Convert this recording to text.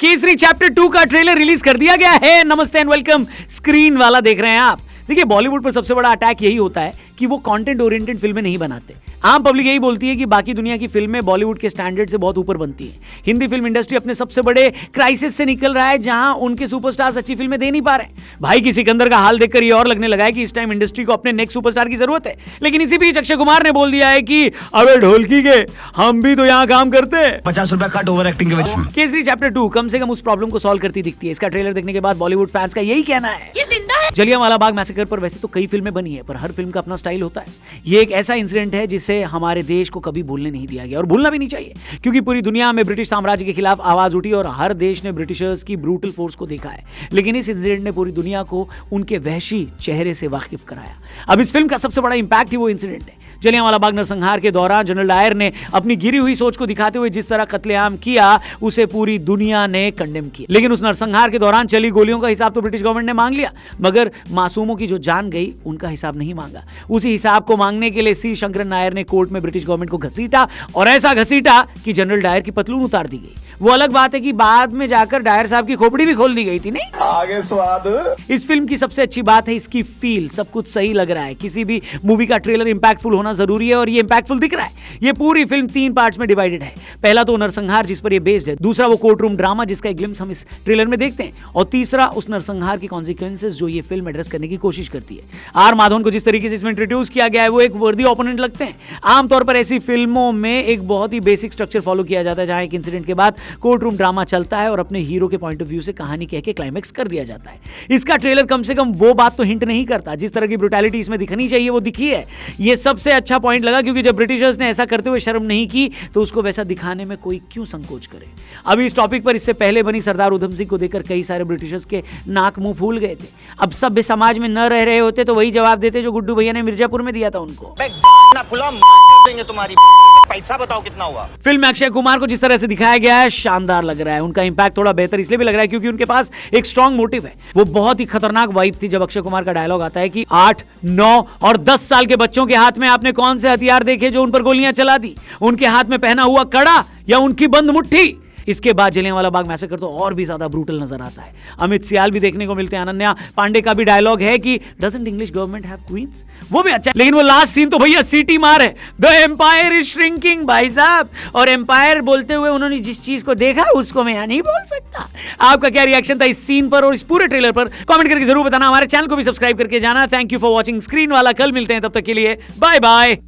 Kesari chapter 2 का trailer release कर दिया गया है। नमस्ते एंड वेलकम, स्क्रीन वाला देख रहे हैं आप। देखिए, बॉलीवुड पर सबसे बड़ा अटैक यही होता है कि वो कंटेंट ओरिएंटेड फिल्में नहीं बनाते। आम पब्लिक यही बोलती है कि बाकी दुनिया की फिल्में बॉलीवुड के स्टैंडर्ड से बहुत ऊपर बनती हैं। हिंदी फिल्म इंडस्ट्री अपने सबसे बड़े क्राइसिस से निकल रहा है, जहां उनके सुपरस्टार्स अच्छी फिल्में दे नहीं पा रहे। भाई की सिकंदर का हाल देखकर ये और लगने लगा है कि इस टाइम इंडस्ट्री को अपने नेक्स्ट सुपरस्टार की जरूरत है। लेकिन इसी बीच अक्षय कुमार ने बोल दिया है कि अबे ढोलकी के, हम भी तो यहाँ काम करते हैं। 50 रुपया कट ओवर एक्टिंग के वजह। केसरी चैप्टर 2 कम से कम उस प्रॉब्लम को सॉल्व करती दिखती है। इसका ट्रेलर देखने के बाद बॉलीवुड फैंस का यही कहना है, ये जिंदा है। जलियांवाला बाग मैसेकर पर वैसे तो कई फिल्में बनी है, पर हर फिल्म का अपना स्टाइल होता है। ये एक ऐसा इंसिडेंट है जिसे हमारे देश को कभी भूलने नहीं दिया गया और भूलना भी नहीं चाहिए, क्योंकि पूरी दुनिया में ब्रिटिश साम्राज्य के खिलाफ आवाज उठी और हर देश ने ब्रिटिशर्स की ब्रूटल फोर्स को देखा है। लेकिन इस इंसिडेंट ने पूरी दुनिया को उनके वहशी चेहरे से वाकिफ कराया। अब इस फिल्म का सबसे बड़ा इंपैक्ट ही वो इंसिडेंट है। जलियांवाला बाग नरसंहार के दौरान जनरल डायर ने अपनी गिरी हुई सोच को दिखाते हुए जिस तरह कत्लेआम किया, उसे पूरी दुनिया ने कंडेम किया। लेकिन उस नरसंहार के दौरान चली गोलियों का हिसाब तो ब्रिटिश गवर्नमेंट ने मांग लिया, मगर मासूमों की जो जान गई उनका हिसाब नहीं मांगा। उसी हिसाब को मांगने के लिए सी शंकरन नायर ने कोर्ट में ब्रिटिश गवर्नमेंट को घसीटा, और ऐसा घसीटा कि जनरल डायर की पतलून उतार दी गई। वो अलग बात है कि बाद में जाकर डायर साहब की खोपड़ी भी खोल दी गई थी। नहीं, आगे स्वाद। इस फिल्म की सबसे अच्छी बात है इसकी फील। सब कुछ सही लग रहा है। किसी भी मूवी का ट्रेलर इंपैक्टफुल होना जरूरी है, और ये इंपैक्टफुल दिख रहा है। ये पूरी फिल्म 3 पार्ट्स में डिवाइडेड है। पहला तो नरसंहार जिस पर ये बेस्ड है, दूसरा वो कोर्ट रूम ड्रामा जिसका एक ग्लिम्स हम इस ट्रेलर में देखते हैं, और तीसरा उस नरसंहार की कॉन्सिक्वेंसेस जो ये फिल्म एड्रेस करने की कोशिश करती है। आर माधवन को जिस तरीके से इसमें इंट्रोड्यूस किया गया है, वो एक वर्दी ओपोनेंट लगते हैं। आमतौर पर ऐसी फिल्मों में एक बहुत ही बेसिक स्ट्रक्चर फॉलो किया जाता है, जहां एक इंसिडेंट के बाद कोर्ट रूम ड्रामा चलता है और अपने हीरो के पॉइंट ऑफ व्यू से कहानी कह के क्लाइमैक्स कर दिया जाता है। इसका ट्रेलर कम से कम वो बात तो हिंट नहीं करता। जिस तरह की ब्रुटैलिटी इसमें दिखनी चाहिए वो दिखी है। ये सबसे अच्छा पॉइंट लगा, क्योंकि जब ब्रिटिशर्स ने ऐसा करते हुए शर्म नहीं की, तो उसको वैसा दिखाने में कोई क्यों संकोच करे। अभी इस टॉपिक पर इससे पहले बनी सरदार उधम सिंह को देखकर कई सारे ब्रिटिशर्स के नाक मुंह फूल गए थे। अब सभ्य समाज में न रह रहे होते तो वही जवाब देते जो गुड्डू भैया ने मिर्जापुर में दिया था उनको। तुम्हारी पैसा बताओ कितना हुआ। फिल्म में अक्षय कुमार को जिस तरह से दिखाया गया है, शानदार लग रहा है। उनका इंपैक्ट थोड़ा बेहतर इसलिए भी लग रहा है क्योंकि उनके पास एक स्ट्रॉन्ग मोटिव है। वो बहुत ही खतरनाक वाइब थी जब अक्षय कुमार का डायलॉग आता है कि 8, 9 और 10 साल के बच्चों के हाथ में आपने कौन से हथियार देखे जो उन पर गोलियां चला दी? उनके हाथ में पहना हुआ कड़ा या उनकी बंद मुट्ठी? इसके बाद जलियांवाला बाग मैसेकर तो और भी ज्यादा ब्रूटल नजर आता है। अमित सियाल भी देखने को मिलते हैं। अनन्या पांडे का भी डायलॉग है कि doesn't English government have queens? वो भी अच्छा है। लेकिन वो लास्ट सीन तो भैया सीटी मार है। द एम्पायर इज श्रिंकिंग भाई साहब। और एम्पायर बोलते हुए उन्होंने जिस चीज को देखा उसको मैं यहाँ नहीं बोल सकता। आपका क्या रिएक्शन था इस सीन पर और इस पूरे ट्रेलर पर? कमेंट करके जरूर बताना। हमारे चैनल को भी सब्सक्राइब करके जाना। Thank you for watching screen वाला। कल मिलते हैं, तब तक के लिए बाय बाय।